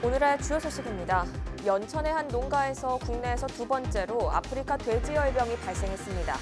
오늘의 주요 소식입니다. 연천의 한 농가에서 국내에서 두 번째로 아프리카 돼지열병이 발생했습니다.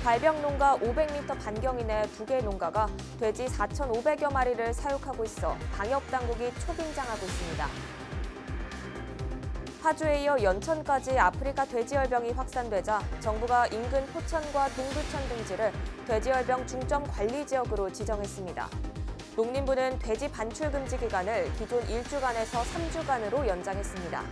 발병 농가 500m 반경 이내 두 개의 농가가 돼지 4,500여 마리를 사육하고 있어 방역 당국이 초긴장하고 있습니다. 파주에 이어 연천까지 아프리카 돼지열병이 확산되자 정부가 인근 포천과 동두천 등지를 돼지열병 중점 관리 지역으로 지정했습니다. 농림부는 돼지 반출 금지 기간을 기존 1주간에서 3주간으로 연장했습니다.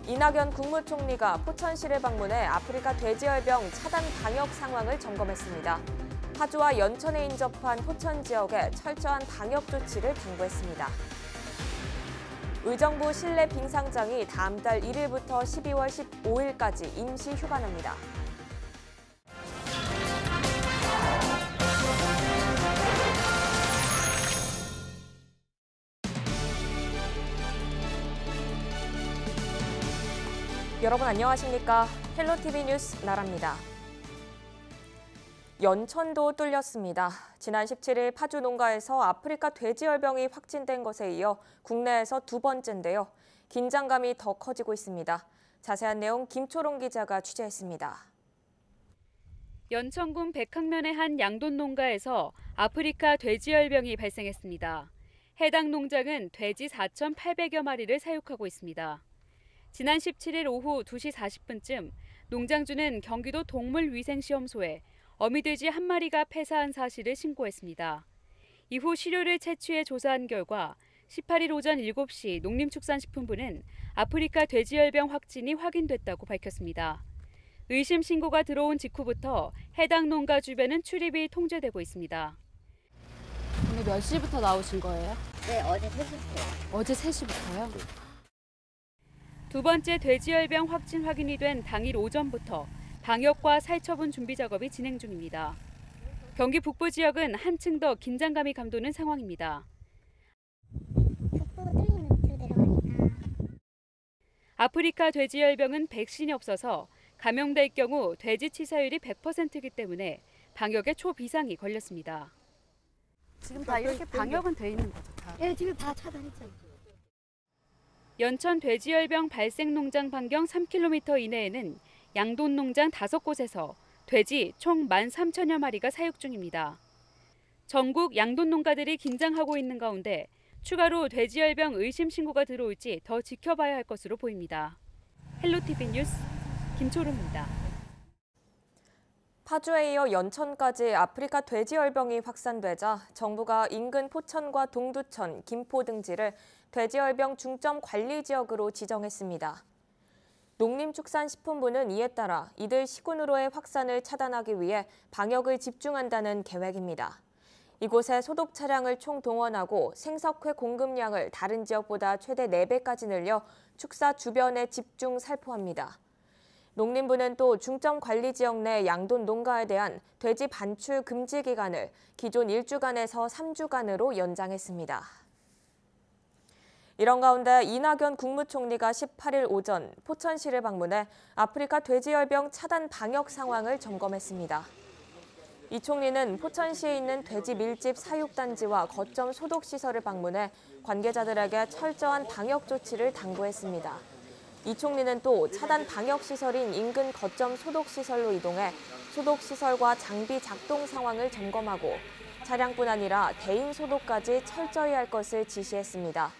이낙연 국무총리가 포천시를 방문해 아프리카 돼지열병 차단 방역 상황을 점검했습니다. 파주와 연천에 인접한 포천 지역에 철저한 방역 조치를 당부했습니다. 의정부 실내 빙상장이 다음 달 1일부터 12월 15일까지 임시 휴관합니다. 여러분 안녕하십니까? 헬로티비 뉴스 나라입니다. 연천도 뚫렸습니다. 지난 17일 파주 농가에서 아프리카 돼지열병이 확진된 것에 이어 국내에서 두 번째인데요. 긴장감이 더 커지고 있습니다. 자세한 내용 김초롱 기자가 취재했습니다. 연천군 백학면의 한 양돈 농가에서 아프리카 돼지열병이 발생했습니다. 해당 농장은 돼지 4,800여 마리를 사육하고 있습니다. 지난 17일 오후 2시 40분쯤 농장주는 경기도 동물위생시험소에 어미돼지 한 마리가 폐사한 사실을 신고했습니다. 이후 시료를 채취해 조사한 결과 18일 오전 7시 농림축산식품부는 아프리카 돼지열병 확진이 확인됐다고 밝혔습니다. 의심 신고가 들어온 직후부터 해당 농가 주변은 출입이 통제되고 있습니다. 오늘 몇 시부터 나오신 거예요? 네, 어제 3시부터요. 어제 3시부터요? 두 번째 돼지열병 확진 확인이 된 당일 오전부터 방역과 살처분 준비 작업이 진행 중입니다. 경기 북부 지역은 한층 더 긴장감이 감도는 상황입니다. 북부가 뚫리면 밑으로 내려가니까. 아프리카 돼지열병은 백신이 없어서 감염될 경우 돼지 치사율이 100%이기 때문에 방역에 초비상이 걸렸습니다. 지금 다 이렇게 방역은 돼 있는 거죠? 다. 네, 지금 다 차단했죠. 연천 돼지열병 발생 농장 반경 3km 이내에는 양돈 농장 5곳에서 돼지 총 13,000여 마리가 사육 중입니다. 전국 양돈 농가들이 긴장하고 있는 가운데 추가로 돼지열병 의심 신고가 들어올지 더 지켜봐야 할 것으로 보입니다. 헬로티비 뉴스 김초롱입니다. 파주에 이어 연천까지 아프리카 돼지열병이 확산되자 정부가 인근 포천과 동두천, 김포 등지를 돼지열병 중점 관리 지역으로 지정했습니다. 농림축산식품부는 이에 따라 이들 시군으로의 확산을 차단하기 위해 방역을 집중한다는 계획입니다. 이곳에 소독 차량을 총동원하고 생석회 공급량을 다른 지역보다 최대 4배까지 늘려 축사 주변에 집중 살포합니다. 농림부는 또 중점 관리 지역 내 양돈 농가에 대한 돼지 반출 금지 기간을 기존 1주간에서 3주간으로 연장했습니다. 이런 가운데 이낙연 국무총리가 18일 오전 포천시를 방문해 아프리카 돼지열병 차단 방역 상황을 점검했습니다. 이 총리는 포천시에 있는 돼지 밀집 사육단지와 거점 소독시설을 방문해 관계자들에게 철저한 방역 조치를 당부했습니다. 이 총리는 또 차단 방역시설인 인근 거점 소독시설로 이동해 소독시설과 장비 작동 상황을 점검하고 차량뿐 아니라 대인 소독까지 철저히 할 것을 지시했습니다.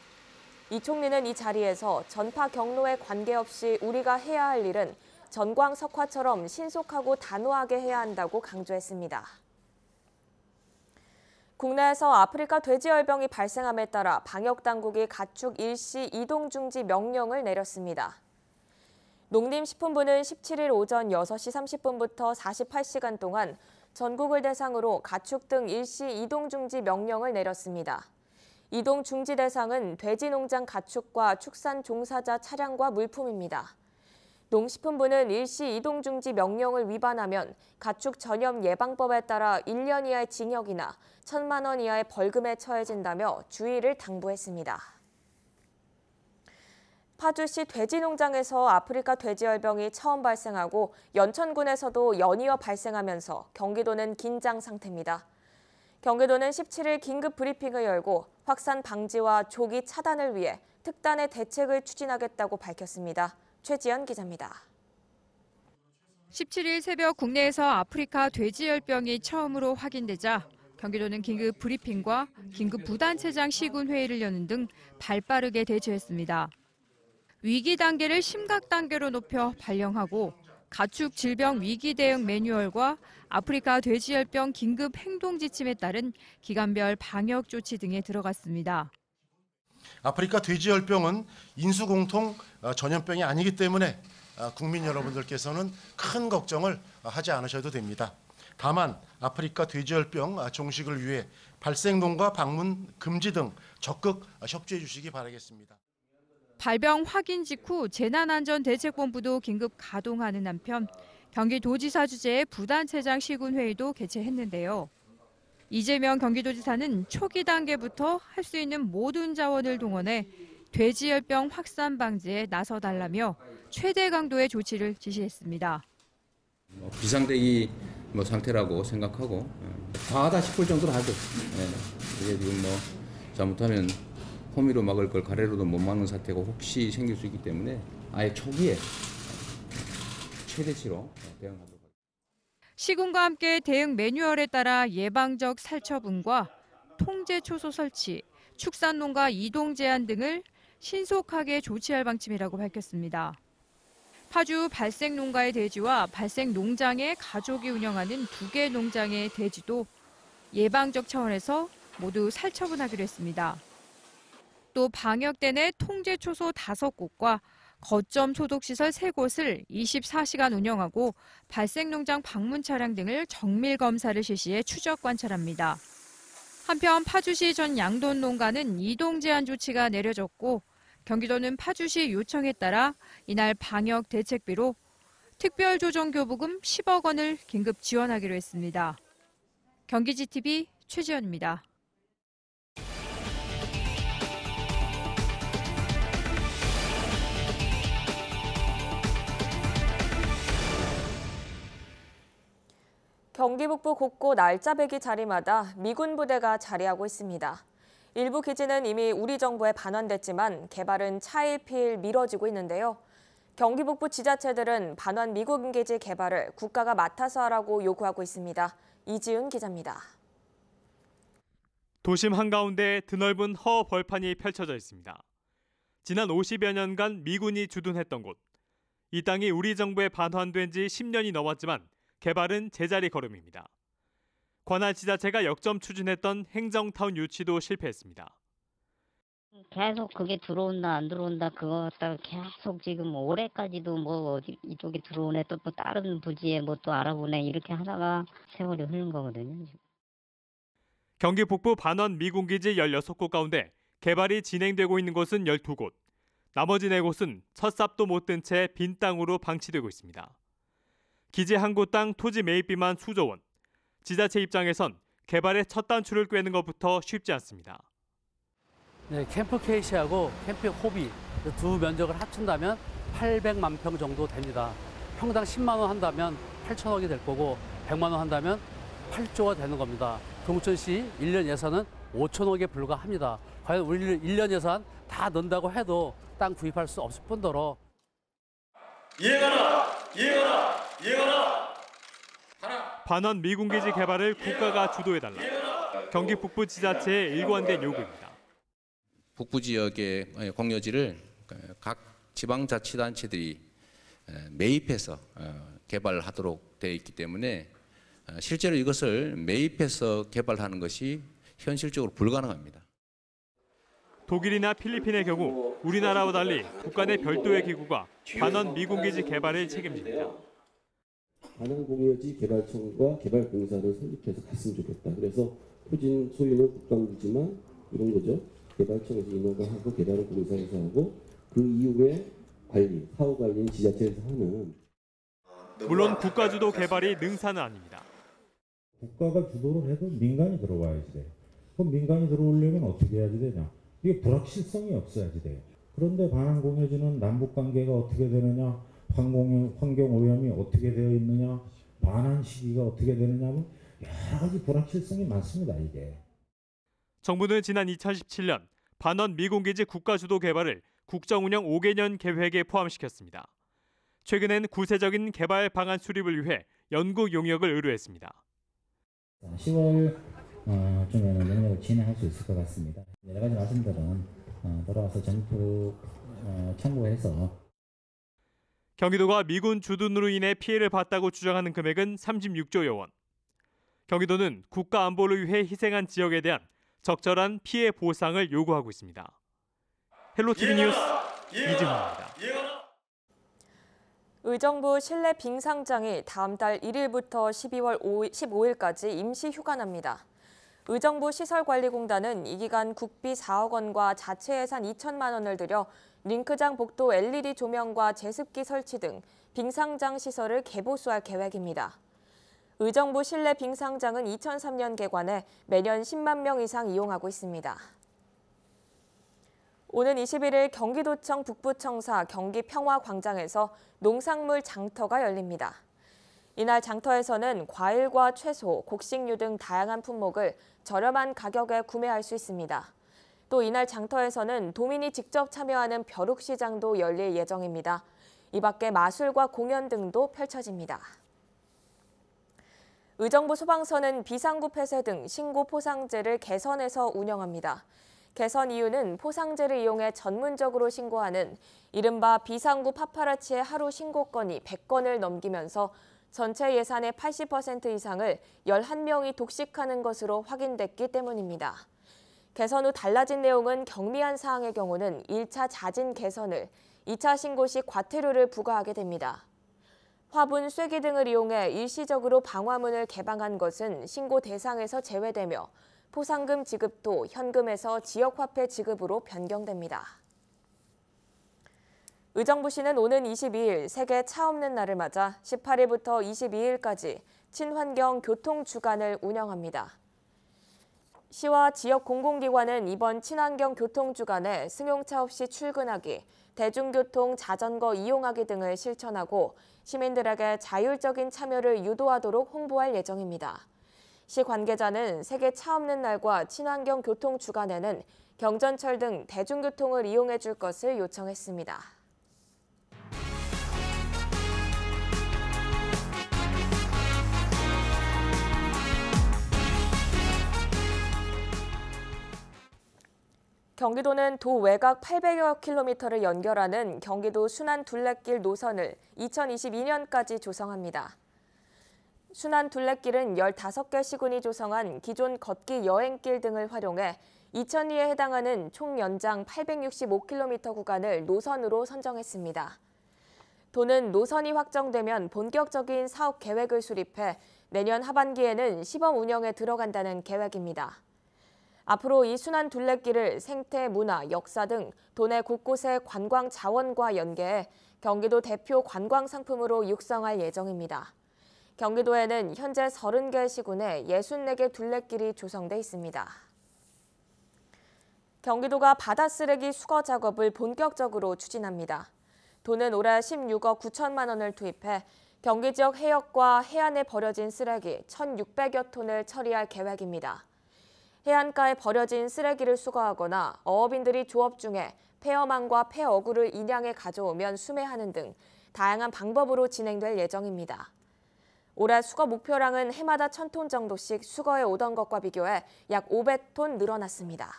이 총리는 이 자리에서 전파 경로에 관계없이 우리가 해야 할 일은 전광석화처럼 신속하고 단호하게 해야 한다고 강조했습니다. 국내에서 아프리카 돼지열병이 발생함에 따라 방역당국이 가축 일시 이동 중지 명령을 내렸습니다. 농림식품부는 17일 오전 6시 30분부터 48시간 동안 전국을 대상으로 가축 등 일시 이동 중지 명령을 내렸습니다. 이동 중지 대상은 돼지 농장 가축과 축산 종사자 차량과 물품입니다. 농식품부는 일시 이동 중지 명령을 위반하면 가축 전염 예방법에 따라 1년 이하의 징역이나 1,000만 원 이하의 벌금에 처해진다며 주의를 당부했습니다. 파주시 돼지 농장에서 아프리카 돼지열병이 처음 발생하고 연천군에서도 연이어 발생하면서 경기도는 긴장 상태입니다. 경기도는 17일 긴급 브리핑을 열고 확산 방지와 조기 차단을 위해 특단의 대책을 추진하겠다고 밝혔습니다. 최지연 기자입니다. 17일 새벽 국내에서 아프리카 돼지열병이 처음으로 확인되자 경기도는 긴급 브리핑과 긴급 부단체장 시군 회의를 여는 등 발빠르게 대처했습니다. 위기 단계를 심각 단계로 높여 발령하고 가축 질병 위기 대응 매뉴얼과 아프리카 돼지열병 긴급 행동 지침에 따른 기간별 방역 조치 등에 들어갔습니다. 아프리카 돼지열병은 인수공통 전염병이 아니기 때문에 국민 여러분들께서는 큰 걱정을 하지 않으셔도 됩니다. 다만 아프리카 돼지열병 종식을 위해 발생농가 방문 금지 등 적극 협조해 주시기 바라겠습니다. 발병 확인 직후 재난안전대책본부도 긴급 가동하는 한편 경기도지사 주재의 부단체장 시군 회의도 개최했는데요. 이재명 경기도지사는 초기 단계부터 할 수 있는 모든 자원을 동원해 돼지열병 확산 방지에 나서달라며 최대 강도의 조치를 지시했습니다. 비상대기 상태라고 생각하고 과하다 싶을 정도로 하죠. 이게 지금 잘못하면 호미로 막을 걸 가래로도 못 막는 사태가 혹시 생길 수 있기 때문에 아예 초기에 최대치로 대응하도록 하겠습니다. 시군과 함께 대응 매뉴얼에 따라 예방적 살처분과 통제 초소 설치, 축산농가 이동 제한 등을 신속하게 조치할 방침이라고 밝혔습니다. 파주 발생 농가의 돼지와 발생 농장의 가족이 운영하는 2개 농장의 돼지도 예방적 차원에서 모두 살처분하기로 했습니다. 또 방역대 내 통제 초소 5곳과 거점 소독시설 3곳을 24시간 운영하고 발생 농장 방문 차량 등을 정밀 검사를 실시해 추적 관찰합니다. 한편 파주시 전 양돈 농가는 이동 제한 조치가 내려졌고 경기도는 파주시 요청에 따라 이날 방역 대책비로 특별조정교부금 10억 원을 긴급 지원하기로 했습니다. 경기지TV 최지연입니다. 경기 북부 곳곳 알짜배기 자리마다 미군 부대가 자리하고 있습니다. 일부 기지는 이미 우리 정부에 반환됐지만 개발은 차일피일 미뤄지고 있는데요. 경기 북부 지자체들은 반환 미군 기지 개발을 국가가 맡아서 하라고 요구하고 있습니다. 이지은 기자입니다. 도심 한가운데 드넓은 허 벌판이 펼쳐져 있습니다. 지난 50여 년간 미군이 주둔했던 곳. 이 땅이 우리 정부에 반환된 지 10년이 넘었지만 개발은 제자리 걸음입니다. 관할 지자체가 역점 추진했던 행정타운 유치도 실패했습니다. 계속 그게 들어온다 안 들어온다 그거 갖다가 계속 지금 올해까지도 어디 이쪽에 들어오네 또 다른 부지에 또 알아보네 이렇게 하다가 세월이 흐른 거거든요. 경기 북부 반환 미군기지 16곳 가운데 개발이 진행되고 있는 곳은 12곳. 나머지 4곳은 첫삽도 못 든 채 빈 땅으로 방치되고 있습니다. 기지 한 곳 땅 토지 매입비만 수조 원. 지자체 입장에선 개발의 첫 단추를 꿰는 것부터 쉽지 않습니다. 네, 캠프 KC하고 캠프 호비 두 면적을 합친다면 800만 평 정도 됩니다. 평당 10만 원 한다면 8천억이 될 거고 100만 원 한다면 8조가 되는 겁니다. 동천시 1년 예산은 5천억에 불과합니다. 과연 우리 1년 예산 다 넣는다고 해도 땅 구입할 수 없을 뿐더러 이행하라! 이행하라! 이행하라! 반환 미군기지 개발을 국가가 주도해달라. 경기 북부 지자체의 일관된 요구입니다. 북부 지역의 공여지를 각 지방자치단체들이 매입해서 개발하도록 되어 있기 때문에 실제로 이것을 매입해서 개발하는 것이 현실적으로 불가능합니다. 독일이나 필리핀의 경우 우리나라와 달리 국가 내 별도의 기구가 반환 미군기지 개발을 책임집니다. 반환공여지 개발청과 개발공사를 설립해서 갔으면 좋겠다. 그래서 토지는 소유는 국가물지만 이런 거죠. 개발청에서 인허가 하고 개발은 공사에서 하고 그 이후에 관리, 사후 관리는 지자체에서 하는. 물론 국가 주도 개발이 능사는 아닙니다. 국가가 주도를 해도 민간이 들어와야지 돼. 그럼 민간이 들어오려면 어떻게 해야지 되냐? 이게 불확실성이 없어야지 돼요. 그런데 반환공여지는 남북관계가 어떻게 되느냐, 환경오염이 어떻게 되어 있느냐, 반환 시기가 어떻게 되느냐 하면 여러 가지 불확실성이 많습니다. 이게. 정부는 지난 2017년 반원 미공기지 국가주도 개발을 국정운영 5개년 계획에 포함시켰습니다. 최근엔 구체적인 개발 방안 수립을 위해 연구 용역을 의뢰했습니다. 10월 중에는 영역을 진행할 수 있을 것 같습니다. 여러 가지 말씀들은 돌아와서 전부 참고해서. 경기도가 미군 주둔으로 인해 피해를 봤다고 주장하는 금액은 36조여 원. 경기도는 국가 안보를 위해 희생한 지역에 대한 적절한 피해 보상을 요구하고 있습니다. 헬로티비 뉴스 이진훈입니다. 의정부 실내 빙상장이 다음 달 1일부터 12월 15일까지 임시 휴관합니다. 의정부 시설관리공단은 이 기간 국비 4억 원과 자체 예산 2천만 원을 들여 링크장 복도 LED 조명과 제습기 설치 등 빙상장 시설을 개보수할 계획입니다. 의정부 실내 빙상장은 2003년 개관해 매년 10만 명 이상 이용하고 있습니다. 오는 21일 경기도청 북부청사 경기평화광장에서 농산물 장터가 열립니다. 이날 장터에서는 과일과 채소, 곡식류 등 다양한 품목을 저렴한 가격에 구매할 수 있습니다. 또 이날 장터에서는 도민이 직접 참여하는 벼룩시장도 열릴 예정입니다. 이 밖에 마술과 공연 등도 펼쳐집니다. 의정부 소방서는 비상구 폐쇄 등 신고 포상제를 개선해서 운영합니다. 개선 이유는 포상제를 이용해 전문적으로 신고하는 이른바 비상구 파파라치의 하루 신고건이 100건을 넘기면서 전체 예산의 80% 이상을 11명이 독식하는 것으로 확인됐기 때문입니다. 개선 후 달라진 내용은 경미한 사항의 경우는 1차 자진 개선을, 2차 신고 시 과태료를 부과하게 됩니다. 화분, 쐐기 등을 이용해 일시적으로 방화문을 개방한 것은 신고 대상에서 제외되며 포상금 지급도 현금에서 지역화폐 지급으로 변경됩니다. 의정부시는 오는 22일 세계 차 없는 날을 맞아 18일부터 22일까지 친환경 교통 주간을 운영합니다. 시와 지역 공공기관은 이번 친환경 교통 주간에 승용차 없이 출근하기, 대중교통, 자전거 이용하기 등을 실천하고 시민들에게 자율적인 참여를 유도하도록 홍보할 예정입니다. 시 관계자는 세계 차 없는 날과 친환경 교통 주간에는 경전철 등 대중교통을 이용해 줄 것을 요청했습니다. 경기도는 도 외곽 800여 킬로미터를 연결하는 경기도 순환 둘레길 노선을 2022년까지 조성합니다. 순환 둘레길은 15개 시군이 조성한 기존 걷기 여행길 등을 활용해 2000리에 해당하는 총 연장 865km 구간을 노선으로 선정했습니다. 도는 노선이 확정되면 본격적인 사업 계획을 수립해 내년 하반기에는 시범 운영에 들어간다는 계획입니다. 앞으로 이 순환 둘레길을 생태, 문화, 역사 등 도내 곳곳의 관광 자원과 연계해 경기도 대표 관광 상품으로 육성할 예정입니다. 경기도에는 현재 30개 시군에 64개 둘레길이 조성돼 있습니다. 경기도가 바다 쓰레기 수거 작업을 본격적으로 추진합니다. 도는 올해 16억 9천만 원을 투입해 경기 지역 해역과 해안에 버려진 쓰레기 1,600여 톤을 처리할 계획입니다. 해안가에 버려진 쓰레기를 수거하거나 어업인들이 조업 중에 폐어망과 폐어구를 인양해 가져오면 수매하는 등 다양한 방법으로 진행될 예정입니다. 올해 수거 목표량은 해마다 1,000톤 정도씩 수거해 오던 것과 비교해 약 500톤 늘어났습니다.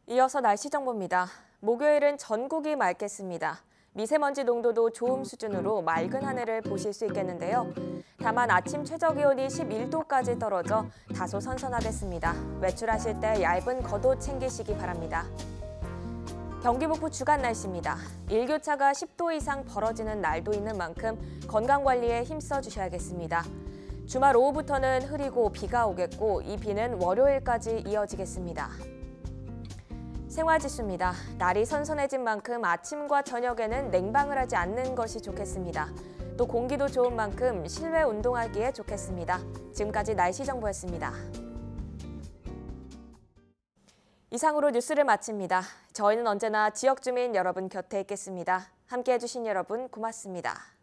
이어서 날씨 정보입니다. 목요일은 전국이 맑겠습니다. 미세먼지 농도도 좋음 수준으로 맑은 하늘을 보실 수 있겠는데요. 다만 아침 최저기온이 11도까지 떨어져 다소 선선하겠습니다. 외출하실 때 얇은 겉옷 챙기시기 바랍니다. 경기 북부 주간 날씨입니다. 일교차가 10도 이상 벌어지는 날도 있는 만큼 건강관리에 힘써 주셔야겠습니다. 주말 오후부터는 흐리고 비가 오겠고 이 비는 월요일까지 이어지겠습니다. 생활지수입니다. 날이 선선해진 만큼 아침과 저녁에는 냉방을 하지 않는 것이 좋겠습니다. 또 공기도 좋은 만큼 실외 운동하기에 좋겠습니다. 지금까지 날씨 정보였습니다. 이상으로 뉴스를 마칩니다. 저희는 언제나 지역 주민 여러분 곁에 있겠습니다. 함께해 주신 여러분 고맙습니다.